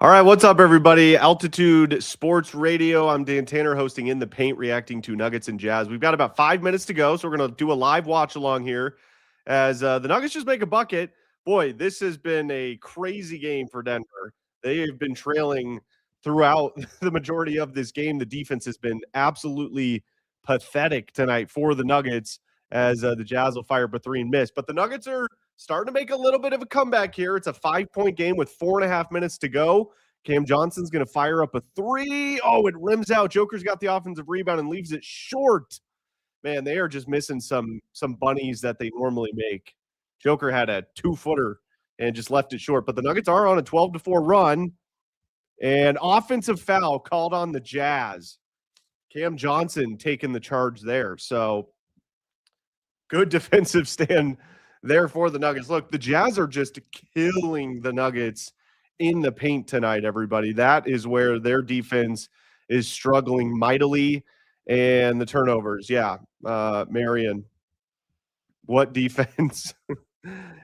All right, what's up, everybody? Altitude Sports Radio. I'm Dan Tanner, hosting In the Paint, reacting to Nuggets and Jazz. We've got about 5 minutes to go, so we're going to do a live watch along here as the Nuggets just make a bucket. Boy, this has been a crazy game for Denver. They have been trailing throughout the majority of this game. The defense has been absolutely pathetic tonight for the Nuggets as the Jazz will fire up a three and miss. But the Nuggets are starting to make a little bit of a comeback here. It's a 5-point game with 4.5 minutes to go. Cam Johnson's going to fire up a three. Oh, it rims out. Joker's got the offensive rebound and leaves it short. Man, they are just missing some bunnies that they normally make. Joker had a 2-footer and just left it short. But the Nuggets are on a 12-4 run. And offensive foul called on the Jazz. Cam Johnson taking the charge there. So good defensive stand there for the Nuggets. Look, the Jazz are just killing the Nuggets in the paint tonight, everybody. That is where their defense is struggling mightily. And the turnovers, Marion, what defense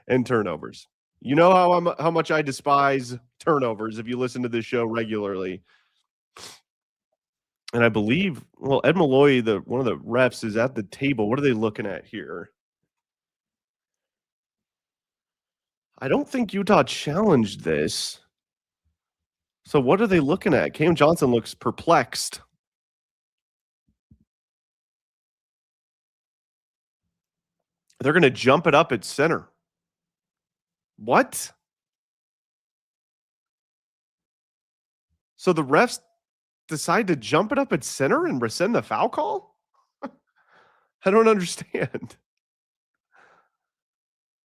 and turnovers. You know how much I despise turnovers if you listen to this show regularly. And I believe, Ed Malloy, one of the refs, is at the table. What are they looking at here? I don't think Utah challenged this. So what are they looking at? Cam Johnson looks perplexed. They're going to jump it up at center. What? So the refs decide to jump it up at center and rescind the foul call? I don't understand.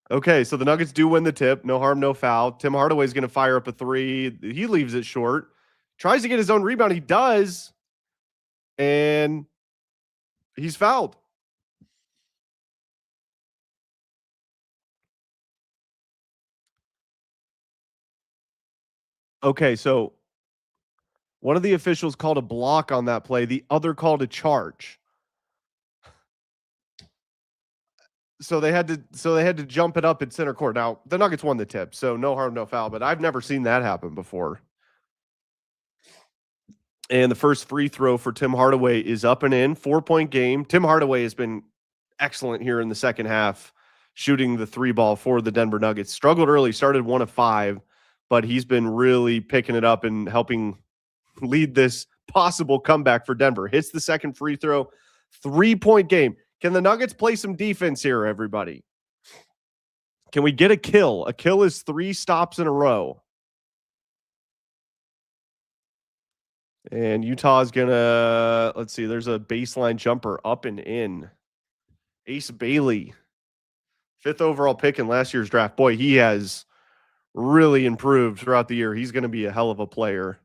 Okay, so the Nuggets do win the tip. No harm, no foul. Tim Hardaway's going to fire up a three. He leaves it short. Tries to get his own rebound. He does. And he's fouled. Okay, so one of the officials called a block on that play. The other called a charge. So they had to jump it up at center court. Now, the Nuggets won the tip, so no harm, no foul, but I've never seen that happen before. And the first free throw for Tim Hardaway is up and in. 4-point game. Tim Hardaway has been excellent here in the second half, shooting the three ball for the Denver Nuggets. Struggled early, started 1 of 5, but he's been really picking it up and helping lead this possible comeback for Denver. Hits the second free throw. 3-point game. Can the Nuggets play some defense here, everybody? Can we get a kill? A kill is 3 stops in a row. And Utah's going to, let's see, there's a baseline jumper up and in. Ace Bailey, 5th overall pick in last year's draft. Boy, he has really improved throughout the year. He's going to be a hell of a player.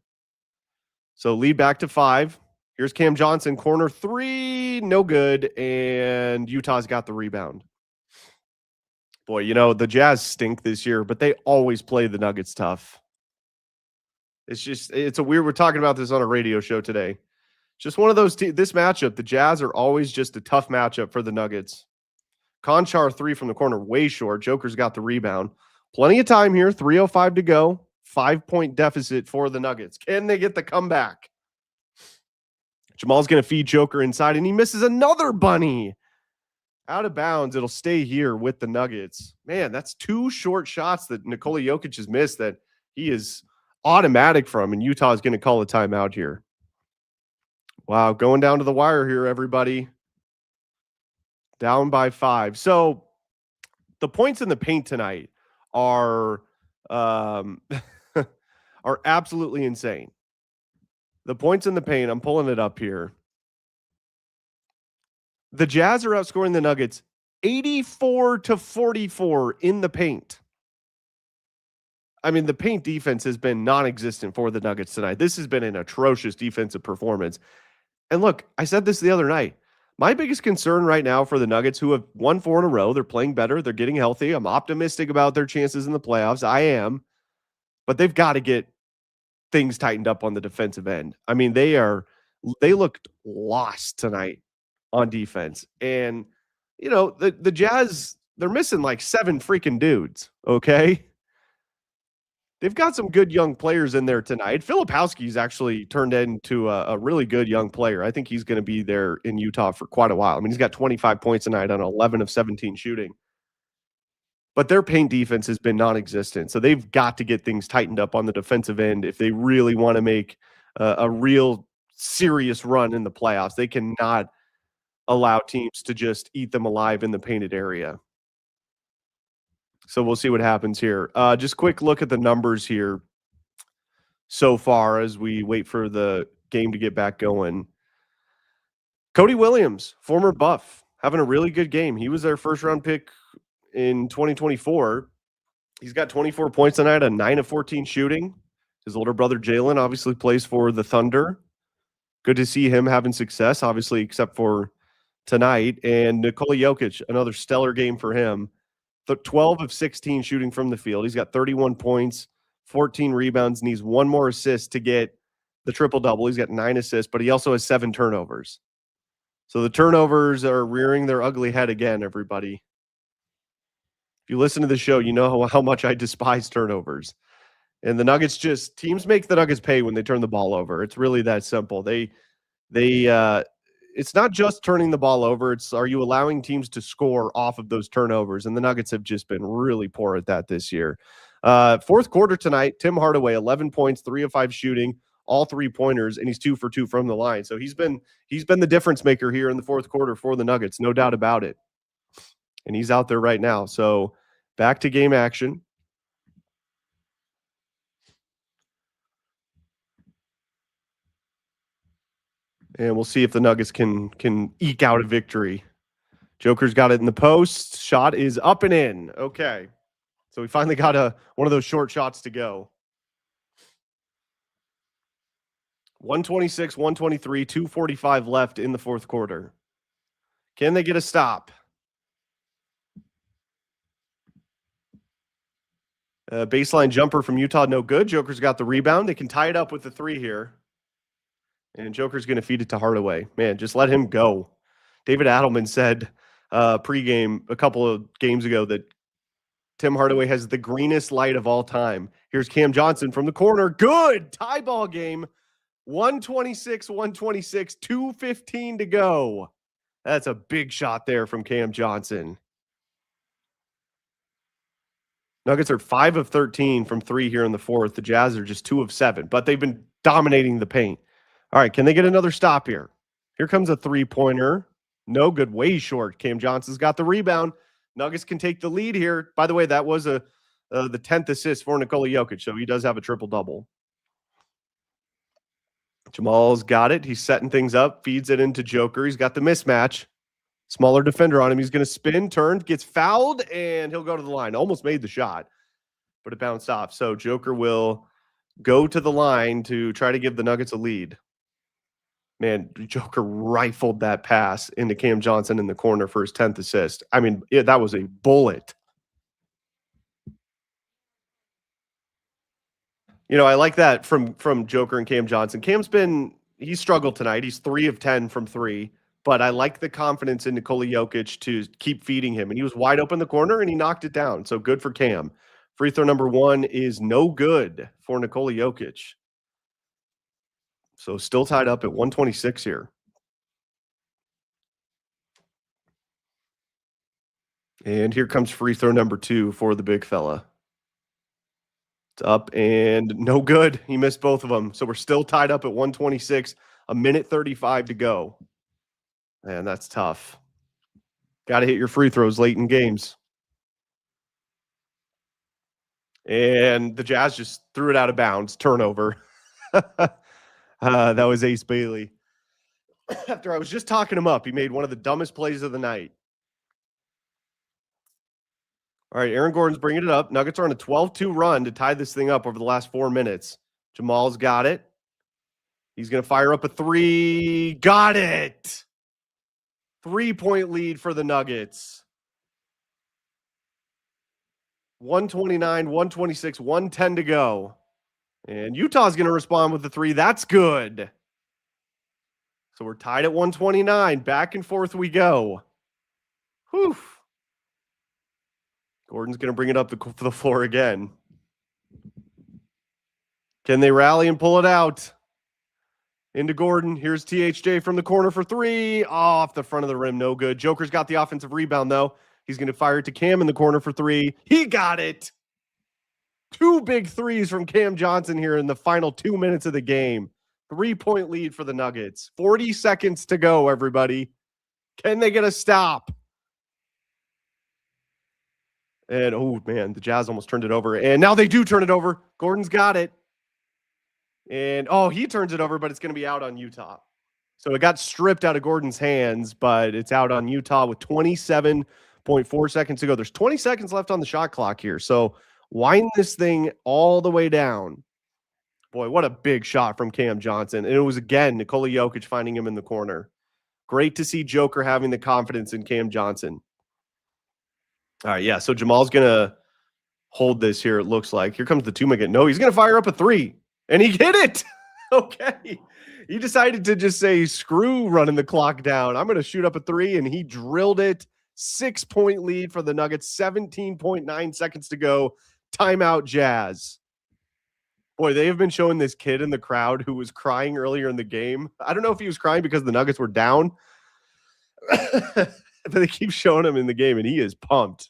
So lead back to 5. Here's Cam Johnson, corner 3, no good, and Utah's got the rebound. Boy, the Jazz stink this year, but they always play the Nuggets tough. It's a weird, we're talking about this on a radio show today. Just one of those, this matchup, the Jazz are always just a tough matchup for the Nuggets. Conchar 3 from the corner, way short. Joker's got the rebound. Plenty of time here, 3:05 to go. 5-point deficit for the Nuggets. Can they get the comeback? Jamal's going to feed Joker inside, and he misses another bunny. Out of bounds. It'll stay here with the Nuggets. Man, that's 2 short shots that Nikola Jokic has missed that he is automatic from, and Utah is going to call a timeout here. Wow, going down to the wire here, everybody. Down by 5. So the points in the paint tonight are are absolutely insane. The points in the paint, I'm pulling it up here. The Jazz are outscoring the Nuggets 84-44 in the paint. I mean, the paint defense has been non-existent for the Nuggets tonight. This has been an atrocious defensive performance. And look, I said this the other night. My biggest concern right now for the Nuggets, who have won 4 in a row, they're playing better, they're getting healthy. I'm optimistic about their chances in the playoffs. I am. But they've got to get things tightened up on the defensive end. I mean, they looked lost tonight on defense. And, the Jazz, they're missing like 7 freaking dudes, okay? They've got some good young players in there tonight. Filipowski's actually turned into a really good young player. I think he's going to be there in Utah for quite a while. I mean, he's got 25 points tonight on 11 of 17 shooting. But their paint defense has been non-existent. So they've got to get things tightened up on the defensive end if they really want to make a real serious run in the playoffs. They cannot allow teams to just eat them alive in the painted area. So we'll see what happens here. Just quick look at the numbers here so far as we wait for the game to get back going. Cody Williams, former Buff, having a really good game. He was their first round pick in 2024. He's got 24 points tonight, a 9 of 14 shooting. His older brother Jalen obviously plays for the Thunder. Good to see him having success, obviously, except for tonight. And Nikola Jokic, another stellar game for him. 12 of 16 shooting from the field. He's got 31 points, 14 rebounds, and he's one more assist to get the triple-double. He's got 9 assists, but he also has 7 turnovers. So the turnovers are rearing their ugly head again, everybody. If you listen to the show, you know how much I despise turnovers. And the Nuggets teams make the Nuggets pay when they turn the ball over. It's really that simple. It's not just turning the ball over. It's, are you allowing teams to score off of those turnovers? And the Nuggets have just been really poor at that this year. Fourth quarter tonight, Tim Hardaway, 11 points, 3 of 5 shooting, all 3-pointers, and he's 2 for 2 from the line. So he's been the difference maker here in the fourth quarter for the Nuggets, no doubt about it. And he's out there right now. So back to game action. And we'll see if the Nuggets can eke out a victory. Joker's got it in the post. Shot is up and in. Okay. So we finally got one of those short shots to go. 126, 123, 2:45 left in the fourth quarter. Can they get a stop? Baseline jumper from Utah, no good. Joker's got the rebound. They can tie it up with the 3 here. And Joker's going to feed it to Hardaway. Man, just let him go. David Adelman said pregame a couple of games ago that Tim Hardaway has the greenest light of all time. Here's Cam Johnson from the corner. Good tie ball game. 126, 126, 2:15 to go. That's a big shot there from Cam Johnson. Nuggets are 5 of 13 from 3 here in the fourth. The Jazz are just 2 of 7, but they've been dominating the paint. All right, can they get another stop here? Here comes a 3-pointer. No good, way short. Cam Johnson's got the rebound. Nuggets can take the lead here. By the way, that was the 10th assist for Nikola Jokic, so he does have a triple-double. Jamal's got it. He's setting things up, feeds it into Joker. He's got the mismatch. Smaller defender on him. He's going to spin, turn, gets fouled, and he'll go to the line. Almost made the shot, but it bounced off. So Joker will go to the line to try to give the Nuggets a lead. Man, Joker rifled that pass into Cam Johnson in the corner for his 10th assist. I mean, that was a bullet. You know, I like that from Joker and Cam Johnson. He's struggled tonight. He's 3 of 10 from 3, but I like the confidence in Nikola Jokic to keep feeding him. And he was wide open in the corner, and he knocked it down. So good for Cam. Free throw number 1 is no good for Nikola Jokic. So still tied up at 126 here. And here comes free throw number 2 for the big fella. It's up and no good. He missed both of them. So we're still tied up at 126, a minute 35 to go. Man, that's tough. Got to hit your free throws late in games. And the Jazz just threw it out of bounds. Turnover. That was Ace Bailey. After I was just talking him up, he made one of the dumbest plays of the night. All right, Aaron Gordon's bringing it up. Nuggets are on a 12-2 run to tie this thing up over the last 4 minutes. Jamal's got it. He's going to fire up a 3. Got it. 3-point lead for the Nuggets. 129, 126, 110 to go. And Utah's going to respond with the 3. That's good. So we're tied at 129. Back and forth we go. Whew. Gordon's going to bring it up the floor again. Can they rally and pull it out? Into Gordon. Here's THJ from the corner for three. Off the front of the rim. No good. Joker's got the offensive rebound, though. He's going to fire it to Cam in the corner for three. He got it. 2 big threes from Cam Johnson here in the final 2 minutes of the game. 3-point lead for the Nuggets. 40 seconds to go, everybody. Can they get a stop? And, oh, man, the Jazz almost turned it over. And now they do turn it over. Gordon's got it. And, oh, he turns it over, but it's going to be out on Utah. So it got stripped out of Gordon's hands, but it's out on Utah with 27.4 seconds to go. There's 20 seconds left on the shot clock here. So wind this thing all the way down. Boy, what a big shot from Cam Johnson. And it was, again, Nikola Jokic finding him in the corner. Great to see Joker having the confidence in Cam Johnson. All right, yeah, so Jamal's going to hold this here, it looks like. Here comes the two again. No, he's going to fire up a three. And he hit it. Okay. He decided to just say, screw running the clock down. I'm going to shoot up a three, and he drilled it. 6-point lead for the Nuggets. 17.9 seconds to go. Timeout, Jazz. Boy, they have been showing this kid in the crowd who was crying earlier in the game. I don't know if he was crying because the Nuggets were down, but they keep showing him in the game, and he is pumped.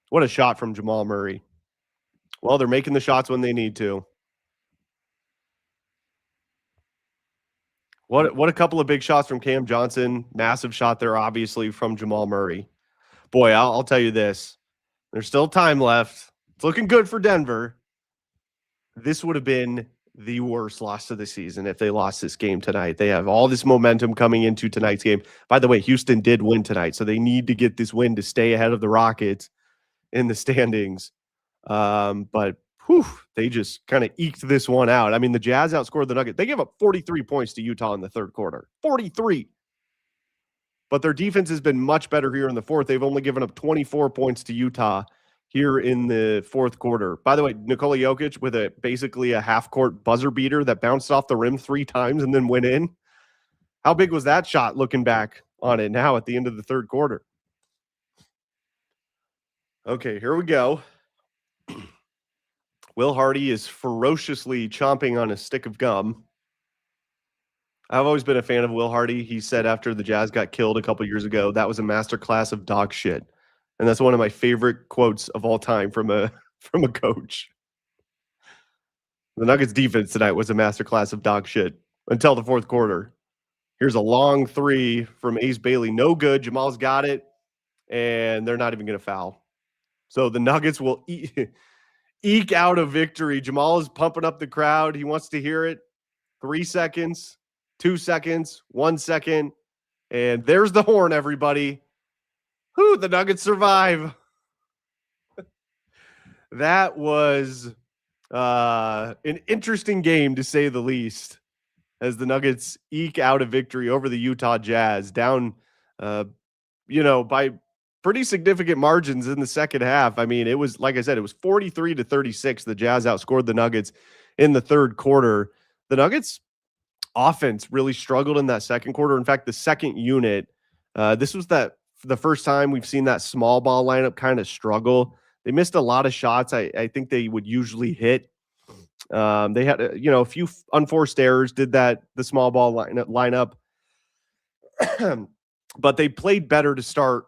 What a shot from Jamal Murray. Well, they're making the shots when they need to. What a couple of big shots from Cam Johnson. Massive shot there, obviously, from Jamal Murray. Boy, I'll tell you this. There's still time left. It's looking good for Denver. This would have been the worst loss of the season if they lost this game tonight. They have all this momentum coming into tonight's game. By the way, Houston did win tonight, so they need to get this win to stay ahead of the Rockets in the standings. But they just kind of eked this one out. I mean, the Jazz outscored the Nuggets. They gave up 43 points to Utah in the third quarter. 43. But their defense has been much better here in the fourth. They've only given up 24 points to Utah here in the fourth quarter. By the way, Nikola Jokic with basically a half-court buzzer beater that bounced off the rim 3 times and then went in. How big was that shot looking back on it now at the end of the third quarter? Okay, here we go. Will Hardy is ferociously chomping on a stick of gum. I've always been a fan of Will Hardy. He said after the Jazz got killed a couple years ago, that was a masterclass of dog shit. And that's one of my favorite quotes of all time from a coach. The Nuggets defense tonight was a masterclass of dog shit until the fourth quarter. Here's a long three from Ace Bailey. No good. Jamal's got it. And they're not even going to foul. So the Nuggets will eke out a victory. Jamal is pumping up the crowd. He wants to hear it. 3 seconds, 2 seconds, 1 second. And there's the horn, everybody. The Nuggets survive. That was an interesting game, to say the least, as the Nuggets eke out a victory over the Utah Jazz, down, by pretty significant margins in the second half. I mean, it was, like I said, it was 43-36. The Jazz outscored the Nuggets in the third quarter. The Nuggets offense really struggled in that second quarter. In fact, the second unit, this was the first time we've seen that small ball lineup kind of struggle. They missed a lot of shots I think they would usually hit. They had a few unforced errors, did that, the small ball lineup. But they played better to start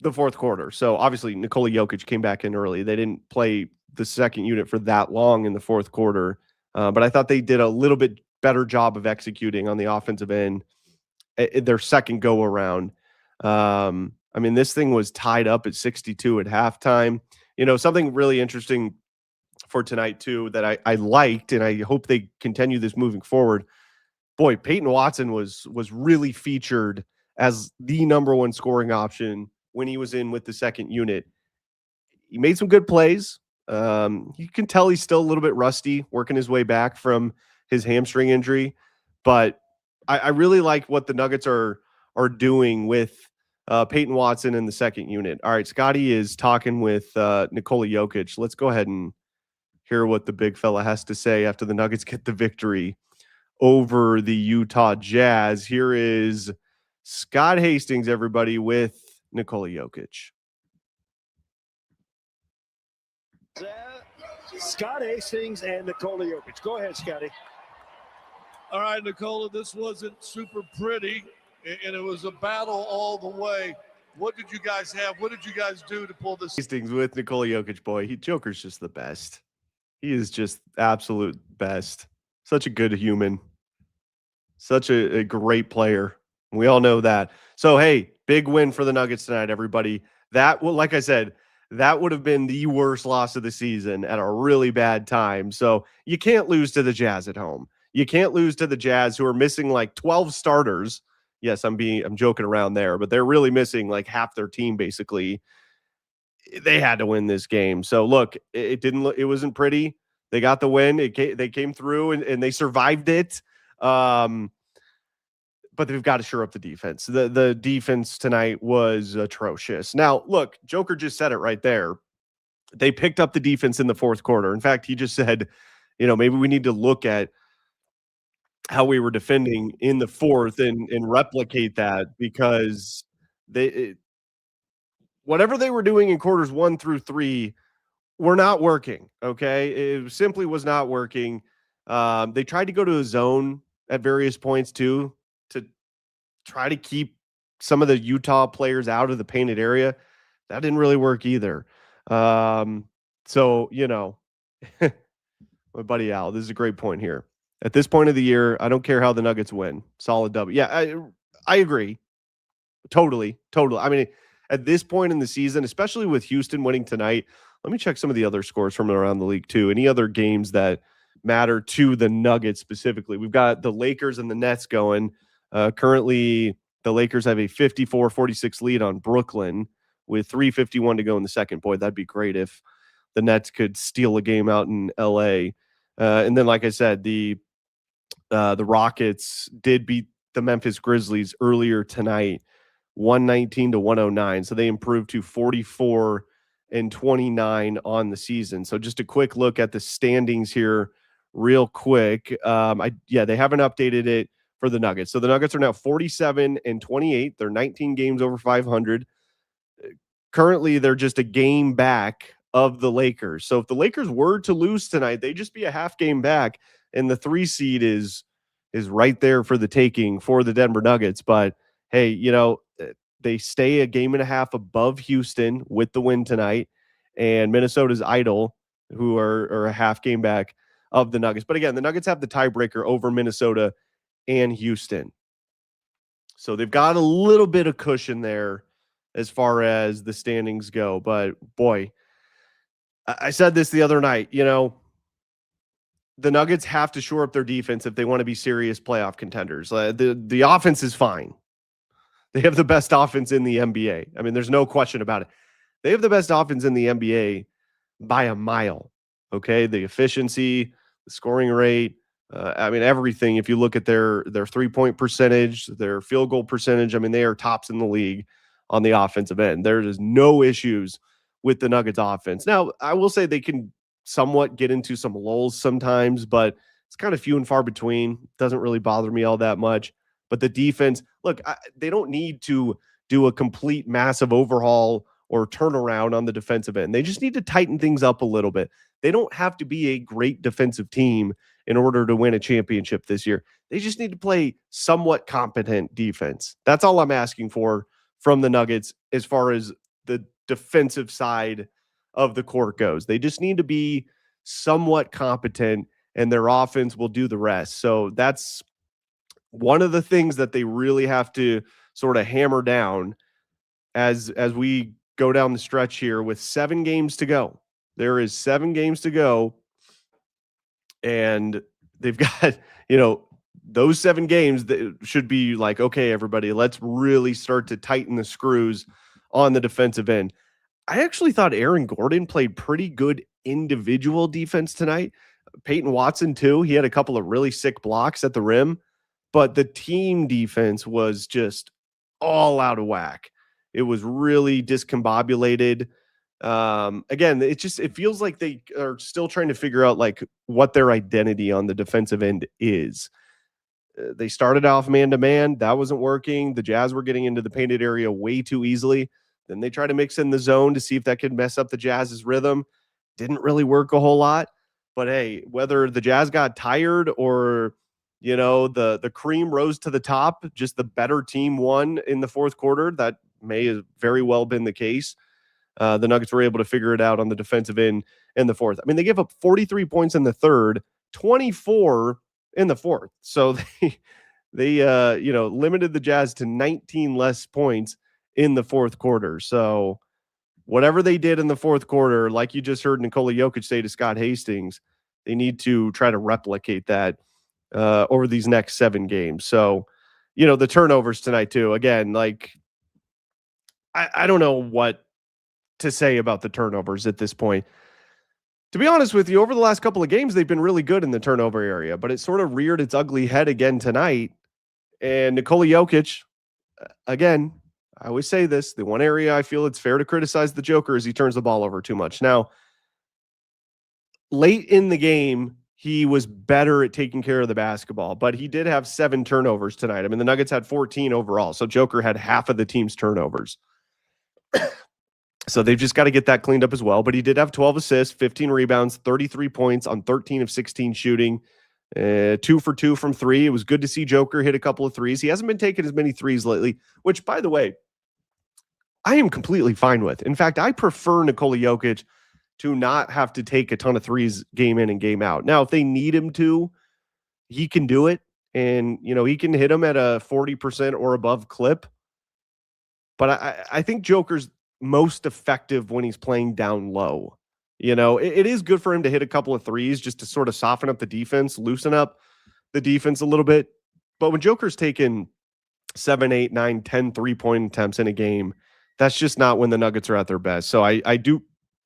the fourth quarter. So obviously Nikola Jokic came back in early. They didn't play the second unit for that long in the fourth quarter. But I thought they did a little bit better job of executing on the offensive end their second go around. I mean, this thing was tied up at 62 at halftime. Something really interesting for tonight too that I liked, and I hope they continue this moving forward. Boy, Peyton Watson was really featured as the number one scoring option when he was in with the second unit. He made some good plays. You can tell he's still a little bit rusty, working his way back from his hamstring injury, but I really like what the Nuggets are doing with Peyton Watson in the second unit. All right, Scotty is talking with Nikola Jokic. Let's go ahead and hear what the big fella has to say after the Nuggets get the victory over the Utah Jazz. Here is Scott Hastings, everybody, with Nikola Jokic. Scott Hastings and Nikola Jokic. Go ahead, Scotty. All right, Nikola, this wasn't super pretty, and it was a battle all the way. What did you guys have? What did you guys do to pull this? Hastings with Nikola Jokic, boy. Joker's just the best. He is just absolute best. Such a good human. Such a great player. We all know that. So, hey, big win for the Nuggets tonight, everybody. That, well, like I said, that would have been the worst loss of the season at a really bad time. So you can't lose to the Jazz at home. You can't lose to the Jazz, who are missing like 12 starters. Yes, I'm joking around there, but they're really missing like half their team basically. They had to win this game. So look, it wasn't pretty. They got the win. They came through and they survived it. But they've got to shore up the defense. The defense tonight was atrocious. Now, look, Joker just said it right there. They picked up the defense in the fourth quarter. In fact, he just said, maybe we need to look at how we were defending in the fourth and replicate that, because whatever they were doing in quarters 1 through 3 were not working. Okay. It simply was not working. They tried to go to a zone at various points too, to try to keep some of the Utah players out of the painted area. That didn't really work either. So, my buddy Al, this is a great point here. At this point of the year, I don't care how the Nuggets win. Solid W. Yeah, I agree. Totally. I mean, at this point in the season, especially with Houston winning tonight, let me check some of the other scores from around the league too. Any other games that matter to the Nuggets specifically? We've got the Lakers and the Nets going. Currently, the Lakers have a 54-46 lead on Brooklyn with 3:51 to go in the second. Boy, that'd be great if the Nets could steal a game out in LA. And then, like I said, the Rockets did beat the Memphis Grizzlies earlier tonight, 119-109. So they improved to 44-29 on the season. So just a quick look at the standings here real quick. They haven't updated it for the Nuggets. So the Nuggets are now 47-28. They're 19 games over 500. Currently, they're just a game back of the Lakers. So if the Lakers were to lose tonight, they'd just be a half game back, and the 3 seed is right there for the taking for the Denver Nuggets. But hey, they stay a game and a half above Houston with the win tonight, and Minnesota's idle, who are a half game back of the Nuggets. But again, the Nuggets have the tiebreaker over Minnesota and Houston. So they've got a little bit of cushion there as far as the standings go. But boy, I said this the other night, the Nuggets have to shore up their defense if they want to be serious playoff contenders. The offense is fine. They have the best offense in the NBA. I mean, there's no question about it. They have the best offense in the NBA by a mile. Okay. The efficiency, the scoring rate, everything. If you look at their 3-point percentage, their field goal percentage, they are tops in the league on the offensive end. There is no issues with the Nuggets offense. Now, I will say they can somewhat get into some lulls sometimes, but it's kind of few and far between. Doesn't really bother me all that much. But the defense, look, they don't need to do a complete massive overhaul or turnaround on the defensive end. They just need to tighten things up a little bit. They don't have to be a great defensive team in order to win a championship this year. They just need to play somewhat competent defense. That's all I'm asking for from the Nuggets as far as the defensive side of the court goes. They just need to be somewhat competent, and their offense will do the rest. So that's one of the things that they really have to sort of hammer down as we go down the stretch here with 7 games to go. There is 7 games to go, and they've got, those 7 games that should be like, okay, everybody, let's really start to tighten the screws on the defensive end. I actually thought Aaron Gordon played pretty good individual defense tonight. Peyton Watson too. He had a couple of really sick blocks at the rim, but the team defense was just all out of whack. It was really discombobulated. Again, it feels like they are still trying to figure out like what their identity on the defensive end is. They started off man-to-man. That wasn't working. The Jazz were getting into the painted area way too easily. Then they try to mix in the zone to see if that could mess up the Jazz's rhythm. didn't really work a whole lot. But hey, whether the Jazz got tired or the cream rose to the top, just the better team won in the fourth quarter. That may have very well been the case. The Nuggets were able to figure it out on the defensive end in the fourth. I mean, they gave up 43 points in the third, 24 in the fourth. So they limited the Jazz to 19 less points in the fourth quarter. So whatever they did in the fourth quarter, like you just heard Nikola Jokic say to Scott Hastings, they need to try to replicate that over these next 7 games. So, the turnovers tonight too. Again, like I don't know what to say about the turnovers at this point. To be honest with you, over the last couple of games, they've been really good in the turnover area, but it sort of reared its ugly head again tonight. And Nikola Jokic, again, I always say this, the one area I feel it's fair to criticize the Joker is he turns the ball over too much. Now, late in the game, he was better at taking care of the basketball, but he did have 7 turnovers tonight. I mean, the Nuggets had 14 overall, so Joker had half of the team's turnovers. So they've just got to get that cleaned up as well. But he did have 12 assists, 15 rebounds, 33 points on 13 of 16 shooting, 2 for 2 from 3. It was good to see Joker hit a couple of threes. He hasn't been taking as many threes lately, which, by the way, I am completely fine with. In fact, I prefer Nikola Jokic to not have to take a ton of threes game in and game out. Now, if they need him to, he can do it. And, he can hit them at a 40% or above clip. But I think Joker's most effective when he's playing down low. It is good for him to hit a couple of threes just to sort of soften up the defense, loosen up the defense a little bit. But when Joker's taking 7, 8, 9, 10 3-point attempts in a game, that's just not when the Nuggets are at their best. So I do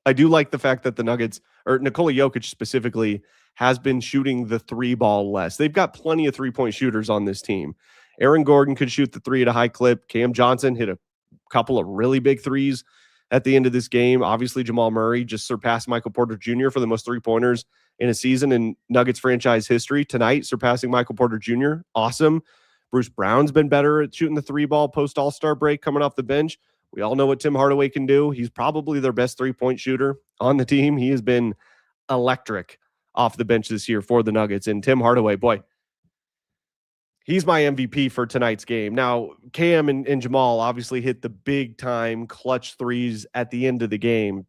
like the fact that the Nuggets, or Nikola Jokic specifically, has been shooting the 3 ball less. They've got plenty of 3-point shooters on this team. Aaron Gordon could shoot the 3 at a high clip. Cam Johnson hit a couple of really big threes at the end of this game. Obviously, Jamal Murray just surpassed Michael Porter Jr. for the most 3-pointers in a season in Nuggets franchise history tonight, surpassing Michael Porter Jr. Awesome. Bruce Brown's been better at shooting the 3 ball post All-Star break coming off the bench. We all know what Tim Hardaway can do. He's probably their best 3-point shooter on the team. He has been electric off the bench this year for the Nuggets. And Tim Hardaway, boy, he's my MVP for tonight's game. Now, Cam and Jamal obviously hit the big-time clutch threes at the end of the game,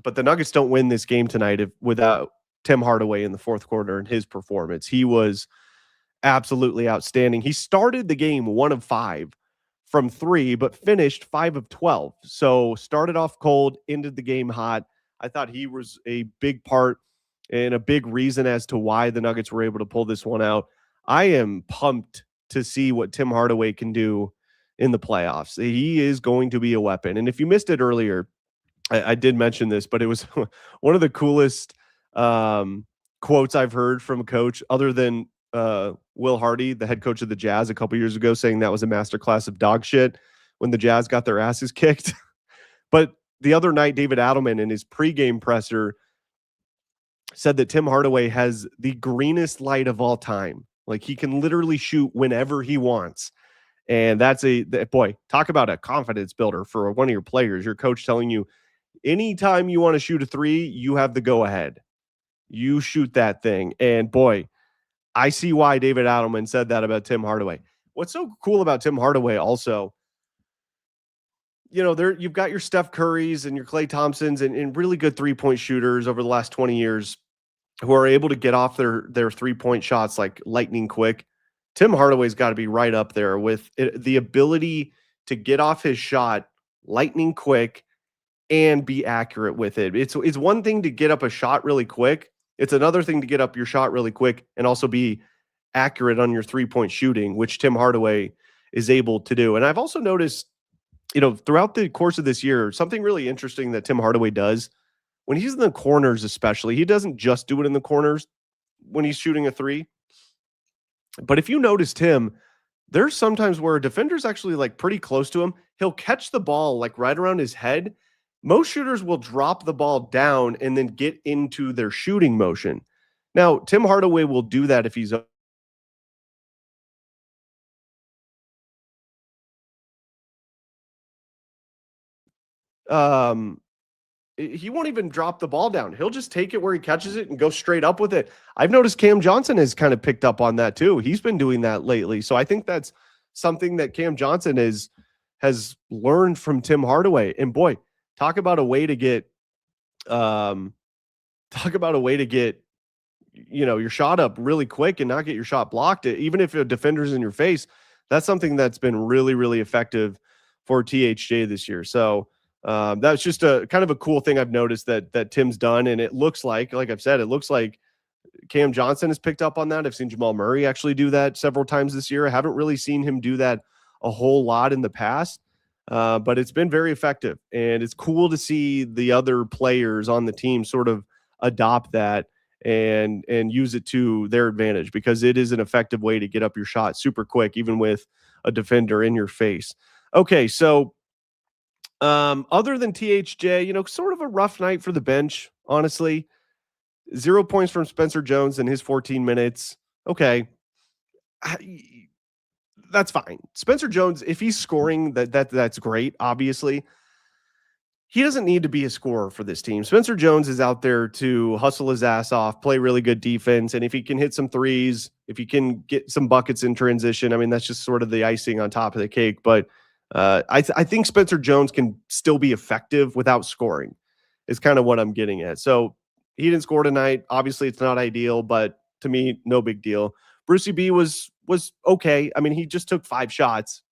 but the Nuggets don't win this game tonight without Tim Hardaway in the fourth quarter and his performance. He was absolutely outstanding. He started the game 1 of 5 from 3, but finished 5 of 12. So started off cold, ended the game hot. I thought he was a big part and a big reason as to why the Nuggets were able to pull this one out. I am pumped to see what Tim Hardaway can do in the playoffs. He is going to be a weapon. And if you missed it earlier, I did mention this, but it was one of the coolest quotes I've heard from a coach other than Will Hardy, the head coach of the Jazz a couple years ago, saying that was a masterclass of dog shit when the Jazz got their asses kicked. But the other night, David Adelman in his pregame presser said that Tim Hardaway has the greenest light of all time. Like, he can literally shoot whenever he wants. And that's boy, talk about a confidence builder for one of your players. Your coach telling you, anytime you want to shoot a 3, you have the go ahead. You shoot that thing. And boy, I see why David Adelman said that about Tim Hardaway. What's so cool about Tim Hardaway also, you've got your Steph Currys and your Klay Thompsons and really good 3-point shooters over the last 20 years who are able to get off their 3-point shots like lightning quick. Tim Hardaway's got to be right up there with the ability to get off his shot lightning quick and be accurate with it. It's one thing to get up a shot really quick. It's another thing to get up your shot really quick and also be accurate on your 3-point shooting, which Tim Hardaway is able to do. And I've also noticed, throughout the course of this year, something really interesting that Tim Hardaway does when he's in the corners, especially, he doesn't just do it in the corners when he's shooting a 3. But if you noticed him, there's sometimes where a defender's actually like pretty close to him. He'll catch the ball like right around his head. Most shooters will drop the ball down and then get into their shooting motion. Now, Tim Hardaway will do that if he's he won't even drop the ball down. He'll just take it where he catches it and go straight up with it. I've noticed Cam Johnson has kind of picked up on that too. He's been doing that lately. So I think that's something that Cam Johnson has learned from Tim Hardaway. And boy, talk about a way to get your shot up really quick and not get your shot blocked. Even if a defender's in your face, that's something that's been really, really effective for THJ this year. So that's just a kind of a cool thing I've noticed that Tim's done. And it looks like I've said, it looks like Cam Johnson has picked up on that. I've seen Jamal Murray actually do that several times this year. I haven't really seen him do that a whole lot in the past, but it's been very effective. And it's cool to see the other players on the team sort of adopt that and use it to their advantage, because it is an effective way to get up your shot super quick, even with a defender in your face. Okay, so other than THJ, sort of a rough night for the bench, honestly. 0 points from Spencer Jones in his 14 minutes. Okay. That's fine. Spencer Jones, if he's scoring, that's great, obviously. He doesn't need to be a scorer for this team. Spencer Jones is out there to hustle his ass off, play really good defense, and if he can hit some threes, if he can get some buckets in transition, I mean, that's just sort of the icing on top of the cake. But I think Spencer Jones can still be effective without scoring, is kind of what I'm getting at. So he didn't score tonight. Obviously, it's not ideal, but to me, no big deal. Brucey B was okay. I mean, he just took 5 shots.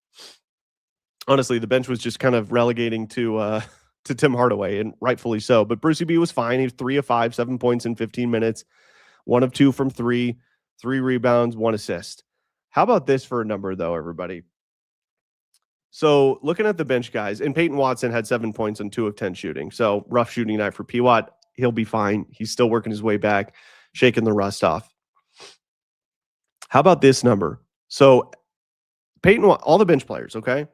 Honestly, the bench was just kind of relegating to Tim Hardaway, and rightfully so. But Brucey B was fine. He was 3 of 5, 7 points in 15 minutes, 1 of 2 from 3, 3 rebounds, 1 assist. How about this for a number, though, everybody? So looking at the bench guys, and Peyton Watson had 7 points on 2 of 10 shooting. So rough shooting night for P-Watt. He'll be fine. He's still working his way back, shaking the rust off. How about this number? So all the bench players, okay?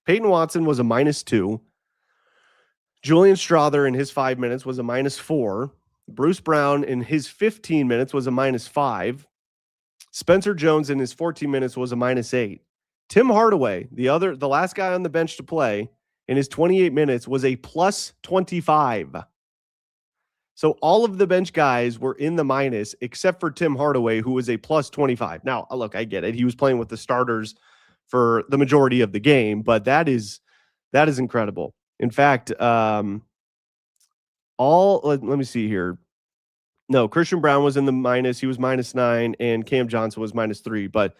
Peyton Watson was a -2. Julian Strother in his 5 minutes was a -4. Bruce Brown in his 15 minutes was a -5. Spencer Jones in his 14 minutes was a -8. Tim Hardaway, the last guy on the bench to play, in his 28 minutes was a +25. So all of the bench guys were in the minus except for Tim Hardaway, who was a +25. Now, look, I get it. He was playing with the starters for the majority of the game, but that is incredible. In fact, let me see here. No, Christian Brown was in the minus. He was -9, and Cam Johnson was -3. But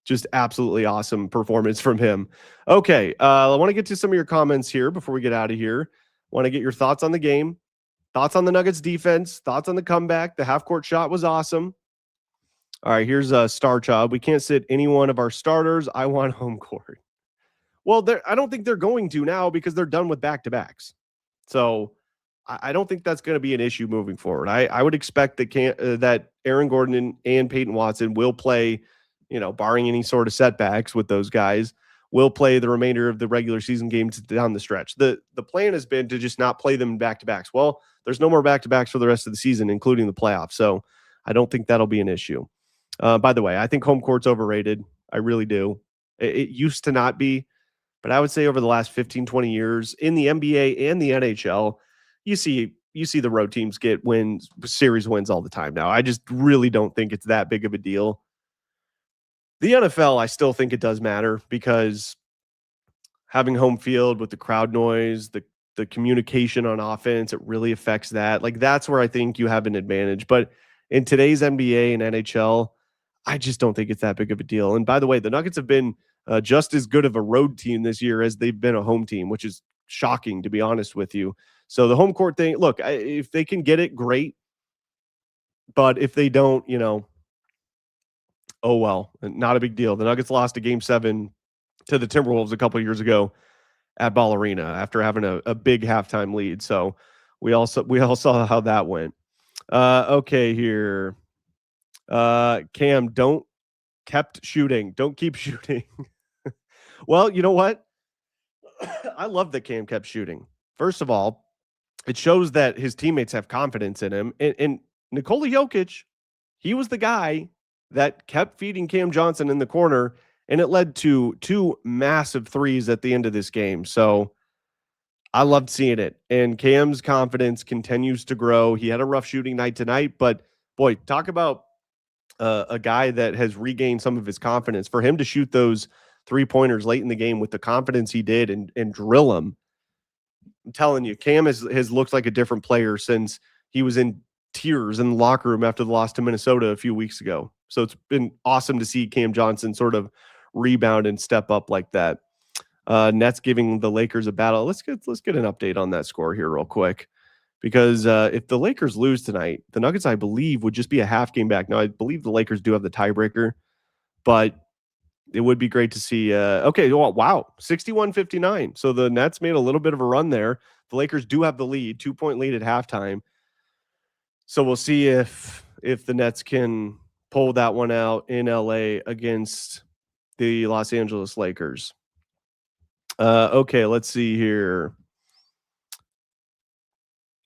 just absolutely awesome performance from him. Okay, I want to get to some of your comments here before we get out of here. Want to get your thoughts on the game, thoughts on the Nuggets defense, thoughts on the comeback. The half-court shot was awesome. All right, here's a Star Child. We can't sit any one of our starters. I want home court. Well, I don't think they're going to now because they're done with back-to-backs. So I don't think that's going to be an issue moving forward. I would expect that Aaron Gordon and Peyton Watson will play, barring any sort of setbacks with those guys, will play the remainder of the regular season games down the stretch. The plan has been to just not play them in back-to-backs. Well, there's no more back-to-backs for the rest of the season, including the playoffs. So I don't think that'll be an issue. By the way, I think home court's overrated. I really do. It used to not be, but I would say over the last 15, 20 years in the NBA and the NHL, you see the road teams get series wins all the time now. I just really don't think it's that big of a deal. The NFL, I still think it does matter because having home field with the crowd noise, the communication on offense, it really affects that. Like, that's where I think you have an advantage. But in today's NBA and NHL, I just don't think it's that big of a deal. And by the way, the Nuggets have been just as good of a road team this year as they've been a home team, which is shocking, to be honest with you. So the home court thing, look, if they can get it, great. But if they don't, oh well, not a big deal. The Nuggets lost a Game 7 to the Timberwolves a couple of years ago at Ball Arena after having a big halftime lead. So we all saw how that went. Okay, here. Cam, don't keep shooting. Well, you know what? I love that Cam kept shooting. First of all, it shows that his teammates have confidence in him. And Nikola Jokic, he was the guy that kept feeding Cam Johnson in the corner, and it led to 2 massive threes at the end of this game. So I loved seeing it. And Cam's confidence continues to grow. He had a rough shooting night tonight, but boy, talk about a guy that has regained some of his confidence. For him to shoot those 3-pointers late in the game with the confidence he did and drill them, I'm telling you, Cam has looked like a different player since he was in tears in the locker room after the loss to Minnesota a few weeks ago. So it's been awesome to see Cam Johnson sort of rebound and step up like that. Nets giving the Lakers a battle. Let's get an update on that score here real quick, because if the Lakers lose tonight, the Nuggets, I believe, would just be a half game back. Now, I believe the Lakers do have the tiebreaker, but it would be great to see. Okay, well, wow, 61-59. So the Nets made a little bit of a run there. The Lakers do have the lead, 2-point lead at halftime. So we'll see if the Nets can pull that one out in LA against the Los Angeles Lakers. Okay, let's see here.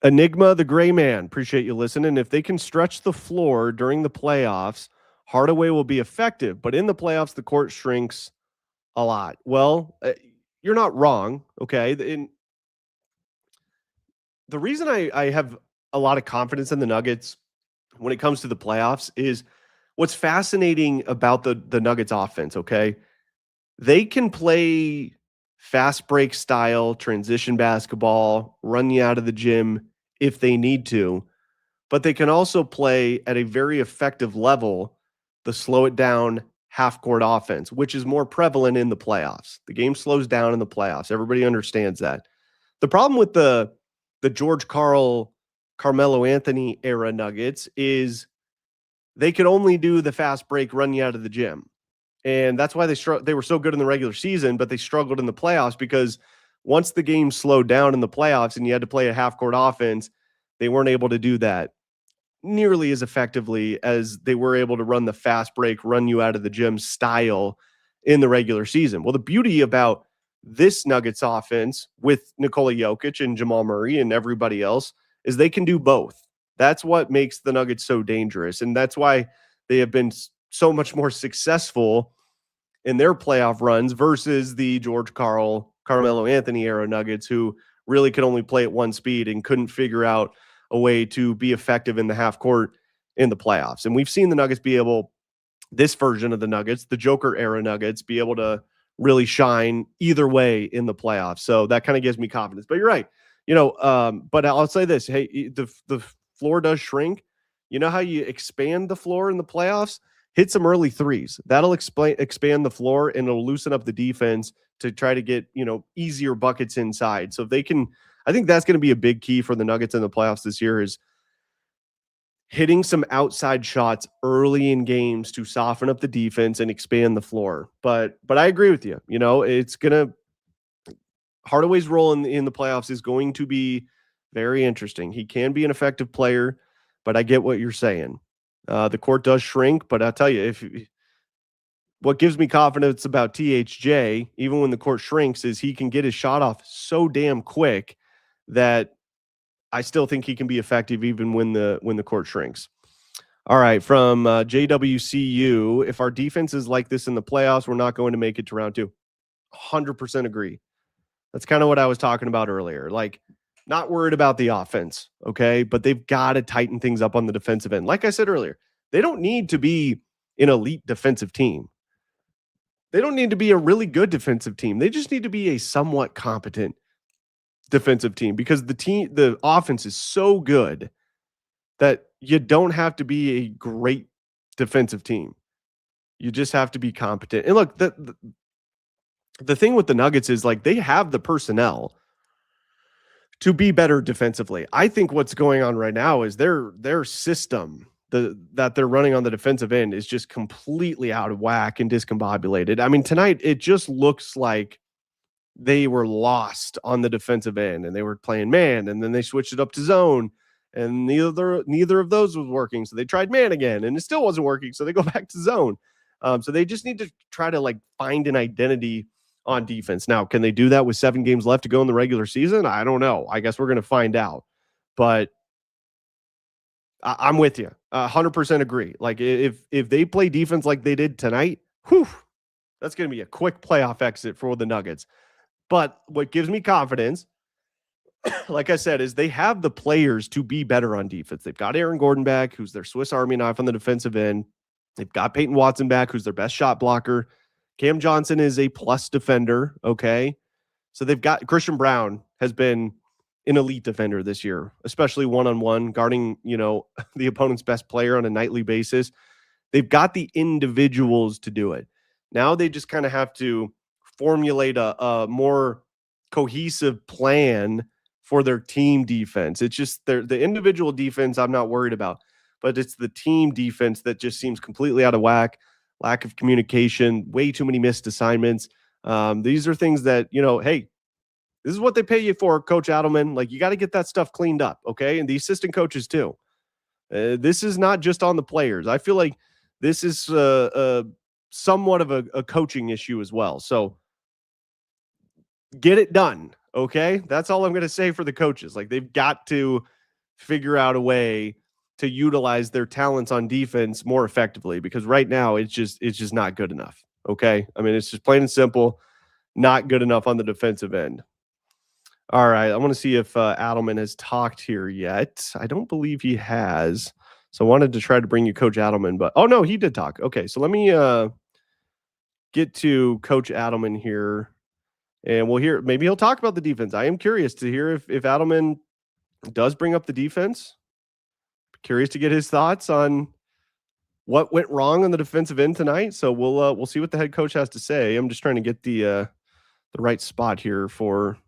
Enigma the Gray Man, appreciate you listening. If they can stretch the floor during the playoffs, Hardaway will be effective, but in the playoffs, the court shrinks a lot. Well, you're not wrong, okay? The reason I have a lot of confidence in the Nuggets when it comes to the playoffs is what's fascinating about the Nuggets offense, okay? They can play fast break style, transition basketball, run you out of the gym if they need to, but they can also play at a very effective level the slow it down half court offense, which is more prevalent in the playoffs. The game slows down in the playoffs. Everybody understands that. The problem with the George Karl, Carmelo Anthony era Nuggets is they could only do the fast break, run you out of the gym. And that's why they were so good in the regular season, but they struggled in the playoffs because once the game slowed down in the playoffs and you had to play a half-court offense, they weren't able to do that nearly as effectively as they were able to run the fast break, run you out of the gym style in the regular season. Well, the beauty about this Nuggets offense with Nikola Jokic and Jamal Murray and everybody else is they can do both. That's what makes the Nuggets so dangerous, and that's why they have been so much more successful in their playoff runs versus the George Karl, Carmelo Anthony era Nuggets, who really could only play at one speed and couldn't figure out a way to be effective in the half court in the playoffs. And we've seen the Nuggets be able, this version of the Nuggets, the Joker era Nuggets, be able to really shine either way in the playoffs. So that kind of gives me confidence. But you're right. But I'll say this. Hey, the floor does shrink. You know how you expand the floor in the playoffs? Hit some early threes. That'll expand the floor and it'll loosen up the defense to try to get, easier buckets inside. So if they can, I think that's going to be a big key for the Nuggets in the playoffs this year is hitting some outside shots early in games to soften up the defense and expand the floor. But I agree with you. It's going to, Hardaway's role in the playoffs is going to be very interesting. He can be an effective player, but I get what you're saying. The court does shrink, but I'll tell you, what gives me confidence about THJ, even when the court shrinks, is he can get his shot off so damn quick that I still think he can be effective even when the court shrinks. All right, from JWCU, if our defense is like this in the playoffs, we're not going to make it to round 2. 100% agree. That's kind of what I was talking about earlier. Like, not worried about the offense, okay? But they've got to tighten things up on the defensive end. Like I said earlier, they don't need to be an elite defensive team. They don't need to be a really good defensive team. They just need to be a somewhat competent defensive team because the offense is so good that you don't have to be a great defensive team. You just have to be competent. And look, the thing with the Nuggets is like they have the personnel to be better defensively. I think what's going on right now is their system that they're running on the defensive end is just completely out of whack and discombobulated. I mean, tonight it just looks like they were lost on the defensive end and they were playing man and then they switched it up to zone and neither of those was working. So they tried man again and it still wasn't working. So they go back to zone. So they just need to try to find an identity on defense. Now, can they do that with 7 games left to go in the regular season? I don't know. I guess we're going to find out. But I'm with you. 100% agree. Like if they play defense like they did tonight, whew, that's going to be a quick playoff exit for the Nuggets. But what gives me confidence, like I said, is they have the players to be better on defense. They've got Aaron Gordon back, who's their Swiss Army knife on the defensive end. They've got Peyton Watson back, who's their best shot blocker. Cam Johnson is a plus defender. Okay. So they've got Christian Brown has been an elite defender this year, especially one-on-one, guarding, the opponent's best player on a nightly basis. They've got the individuals to do it. Now they just kind of have to formulate a more cohesive plan for their team defense. It's just the individual defense I'm not worried about, but it's the team defense that just seems completely out of whack, lack of communication, way too many missed assignments. These are things that, hey, this is what they pay you for, Coach Adelman. Like, you got to get that stuff cleaned up, okay? And the assistant coaches too. This is not just on the players. I feel like this is somewhat of a coaching issue as well. So get it done, okay? That's all I'm going to say for the coaches. Like, they've got to figure out a way to utilize their talents on defense more effectively, because right now it's just not good enough, okay? I mean, it's just plain and simple, not good enough on the defensive end. All right, I want to see if Adelman has talked here yet. I don't believe he has. So I wanted to try to bring you Coach Adelman, but oh no, he did talk. Okay, so let me get to Coach Adelman here, and we'll hear. Maybe he'll talk about the defense. I am curious to hear if Adelman does bring up the defense. Curious to get his thoughts on what went wrong on the defensive end tonight. So we'll see what the head coach has to say. I'm just trying to get the right spot here for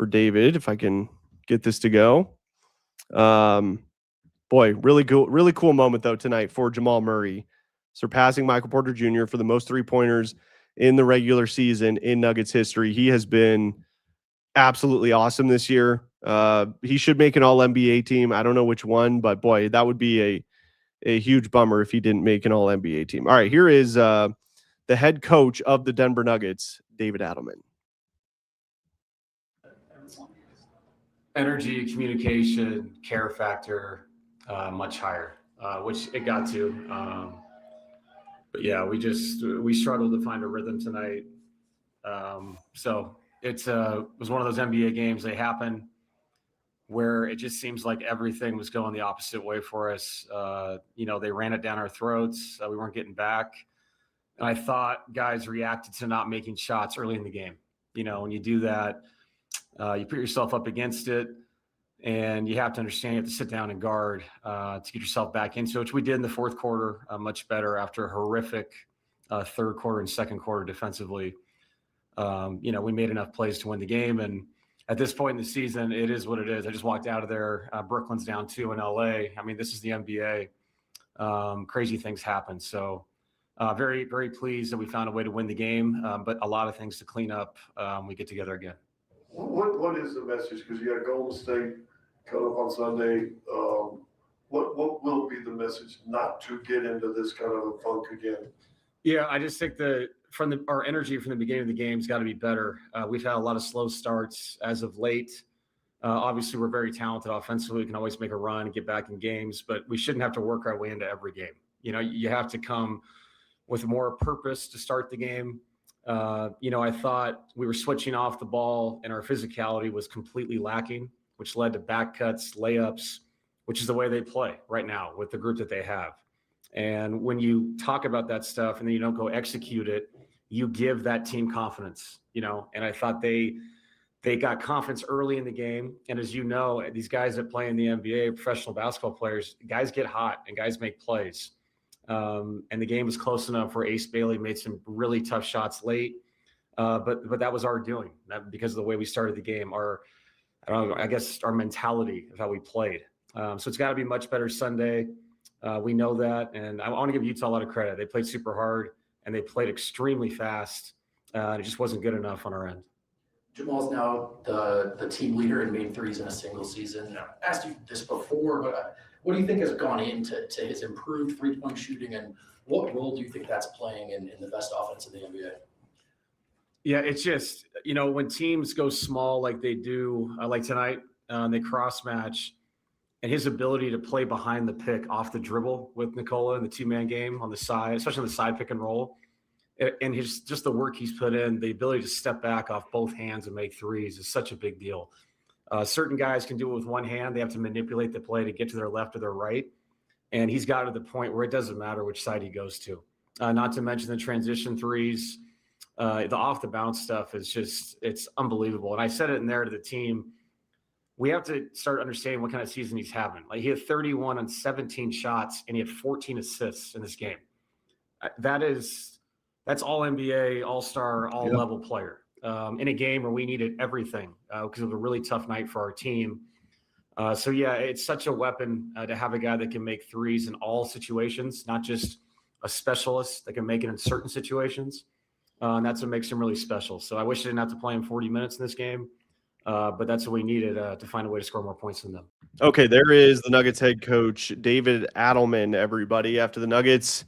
David, if I can get this to go. Boy, really cool moment though tonight for Jamal Murray, surpassing Michael Porter Jr. for the most 3-pointers in the regular season in Nuggets history. He has been absolutely awesome this year. He should make an All-NBA team. I don't know which one, but boy, that would be a huge bummer if he didn't make an All-NBA team. All right, here is the head coach of the Denver Nuggets, David Adelman. Energy, communication, care factor, much higher, which it got to. But yeah, we struggled to find a rhythm tonight. So it was one of those NBA games. They happen where it just seems like everything was going the opposite way for us. They ran it down our throats. We weren't getting back. And I thought guys reacted to not making shots early in the game. When you do that, you put yourself up against it, and you have to understand you have to sit down and guard to get yourself back into it, which we did in the fourth quarter much better after a horrific third quarter and second quarter defensively. We made enough plays to win the game, and at this point in the season, it is what it is. I just walked out of there. Brooklyn's down 2 in LA. I mean, this is the NBA. Crazy things happen. So very, very pleased that we found a way to win the game, but a lot of things to clean up. We get together again. What is the message? Because you got Golden State coming up on Sunday. What will be the message not to get into this kind of a funk again? Yeah, I just think that our energy from the beginning of the game has got to be better. We've had a lot of slow starts as of late. Obviously, we're very talented offensively. We can always make a run and get back in games, but we shouldn't have to work our way into every game. You have to come with more purpose to start the game. I thought we were switching off the ball and our physicality was completely lacking, which led to back cuts, layups, which is the way they play right now with the group that they have. And when you talk about that stuff and then you don't go execute it, you give that team confidence, and I thought they got confidence early in the game. And as you know, these guys that play in the NBA, professional basketball players, guys get hot and guys make plays. And the game was close enough where Ace Bailey made some really tough shots late. But that was our doing, because of the way we started the game, our mentality of how we played. So it's got to be much better Sunday. We know that. And I want to give Utah a lot of credit. They played super hard and they played extremely fast. And it just wasn't good enough on our end. Jamal's now the team leader in made threes in a single season. I asked you this before, but what do you think has gone into his improved three-point shooting, and what role do you think that's playing in the best offense in the NBA? Yeah, it's just, when teams go small like they do, like tonight, they cross match, and his ability to play behind the pick off the dribble with Nikola in the 2-man game on the side, especially on the side pick and roll, and just the work he's put in, the ability to step back off both hands and make threes is such a big deal. Certain guys can do it with one hand. They have to manipulate the play to get to their left or their right. And he's got to the point where it doesn't matter which side he goes to. Not to mention the transition threes, the off the bounce stuff is just, it's unbelievable. And I said it in there to the team. We have to start understanding what kind of season he's having. Like, he had 31 on 17 shots and he had 14 assists in this game. That's all NBA, all-star, all-level player in a game where we needed everything because it was a really tough night for our team. So, yeah, it's such a weapon to have a guy that can make threes in all situations, not just a specialist that can make it in certain situations. And that's what makes him really special. So I wish I didn't have to play him 40 minutes in this game, but that's what we needed to find a way to score more points than them. Okay, there is the Nuggets head coach, David Adelman, everybody, after the Nuggets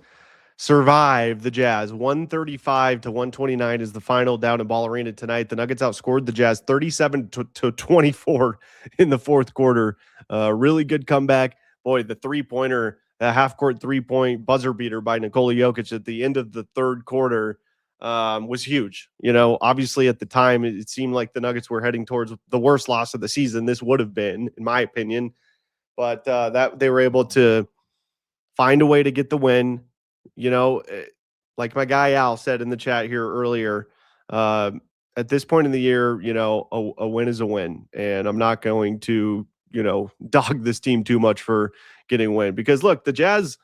survive the Jazz. 135-129 is the final down in Ball Arena tonight. The Nuggets outscored the Jazz 37-24 in the fourth quarter. Really good comeback. Boy, the three-pointer, a half-court three-point buzzer beater by Nikola Jokic at the end of the third quarter was huge. You know, obviously at the time, it seemed like the Nuggets were heading towards the worst loss of the season. This would have been, in my opinion. But that they were able to find a way to get the win. You know, like my guy Al said in the chat here earlier, at this point in the year, you know, a win is a win. And I'm not going to, you know, dog this team too much for getting a win. Because, look, the Jazz,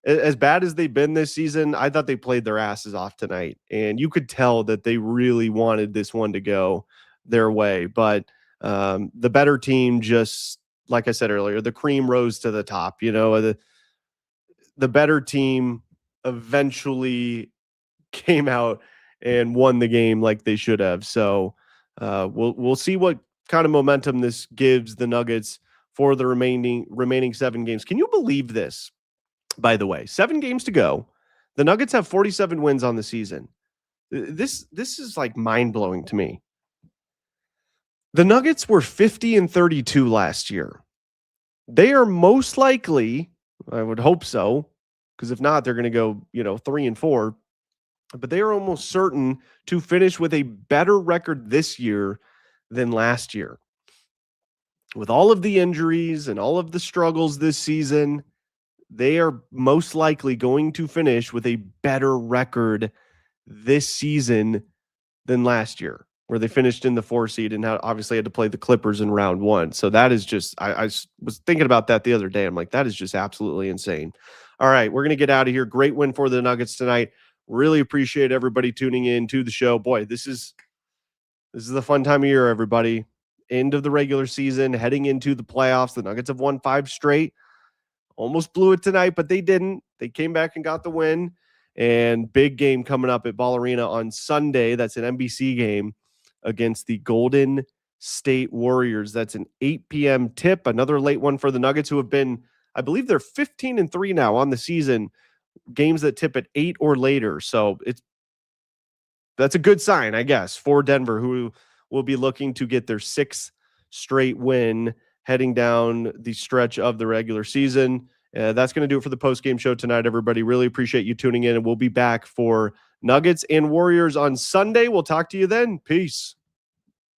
as bad as they've been this season, I thought they played their asses off tonight. And you could tell that they really wanted this one to go their way. But the better team just, like I said earlier, the cream rose to the top. You know, the better team eventually came out and won the game like they should have. So we'll see what kind of momentum this gives the Nuggets for the remaining 7 games. Can you believe this? By the way, 7 games to go. The Nuggets have 47 wins on the season. This is like mind-blowing to me. The Nuggets were 50-32 last year. They are most likely, I would hope so, because if not, they're going to go, 3-4. But they are almost certain to finish with a better record this year than last year. With all of the injuries and all of the struggles this season, they are most likely going to finish with a better record this season than last year, where they finished in the 4 seed and obviously had to play the Clippers in round 1. So that is just, I was thinking about that the other day. I'm like, that is just absolutely insane. All right, we're going to get out of here. Great win for the Nuggets tonight. Really appreciate everybody tuning in to the show. Boy, this is the fun time of year, everybody. End of the regular season, heading into the playoffs. The Nuggets have won 5 straight. Almost blew it tonight, but they didn't. They came back and got the win. And big game coming up at Ball Arena on Sunday. That's an NBC game against the Golden State Warriors. That's an 8 p.m. tip. Another late one for the Nuggets, who have been, I believe they're 15-3 now on the season. Games that tip at 8 or later. So that's a good sign, I guess, for Denver, who will be looking to get their 6th straight win heading down the stretch of the regular season. That's going to do it for the post-game show tonight, everybody. Really appreciate you tuning in, and we'll be back for Nuggets and Warriors on Sunday. We'll talk to you then. Peace.